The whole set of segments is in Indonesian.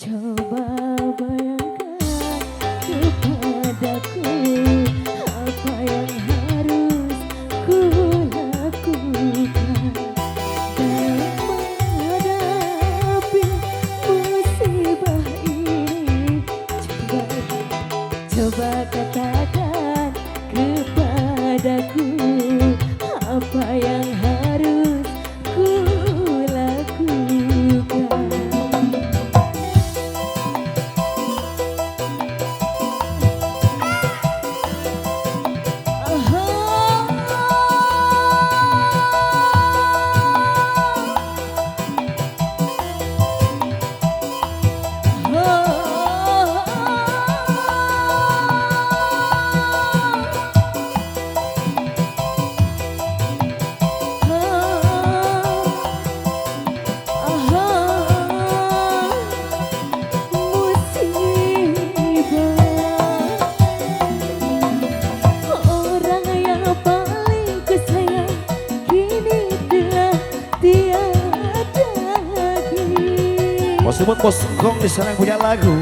Coba bayangkan kepadaku apa yang harus ku lakukan dalam menghadapi musibah ini. Coba katakan kepadaku apa yang harus ku lakukan. Bos Bos Gong di sana yang punya lagu.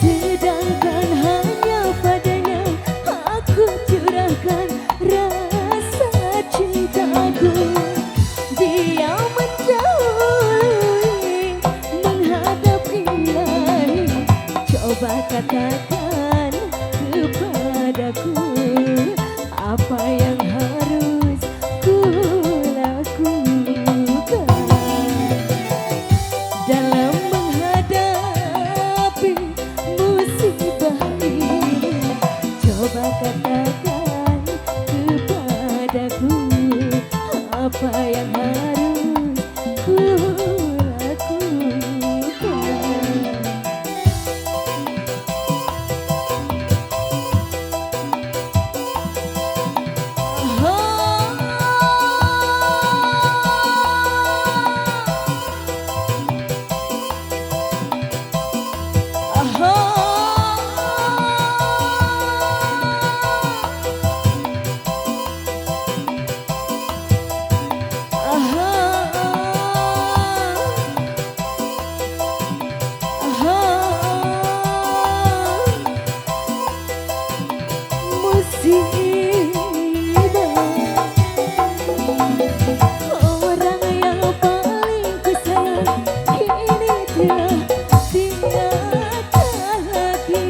Sedangkan hanya padanya aku curahkan rasa cintaku. Dia mendahului menghadap ilahi. Coba katakan kepadaku apa yang harus ku dalam menghadapi musibah ini. Coba katakan kepadaku apa yang harus ku lakukan. Orang yang paling ku sayang kini telah tiada lagi.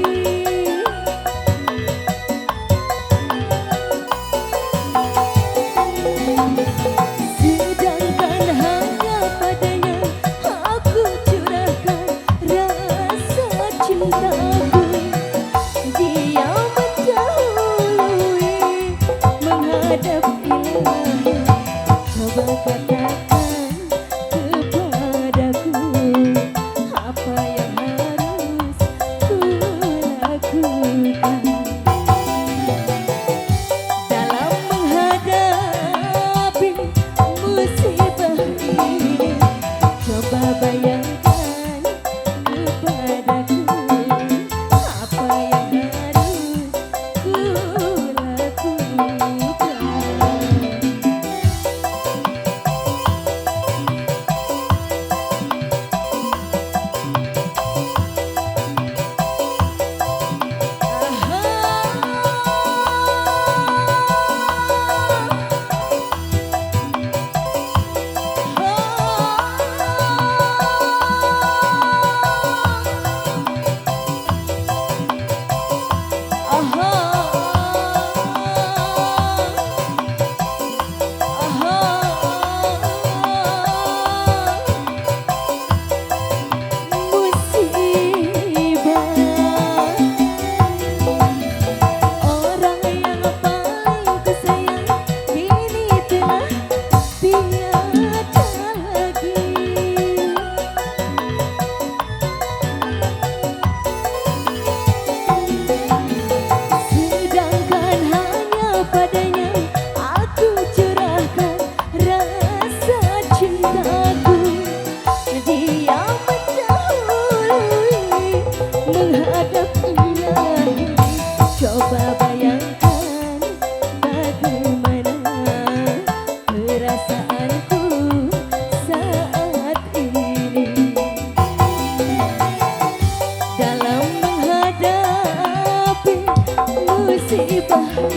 Sedangkan hanya padanya aku curahkan rasa cintaku. Dia mendahului menghadap ilahi. Coba katakan kepadaku apa yang harus ku lakukan dalam menghadapi musibah ini. Coba bayangkan kepadaku apa yang harus ku lakukan.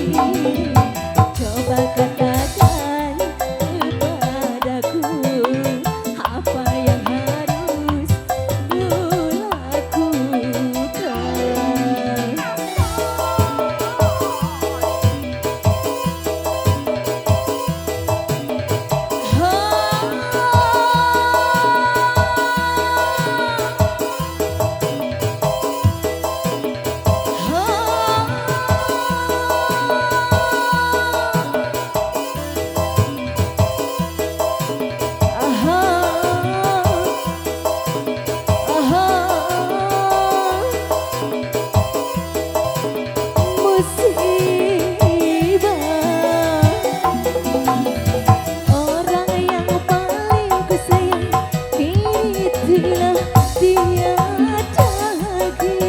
Coba katakan kepadaku apa yang harus ku lakukan. Orang yang paling ku sayang itulah tiada lagi.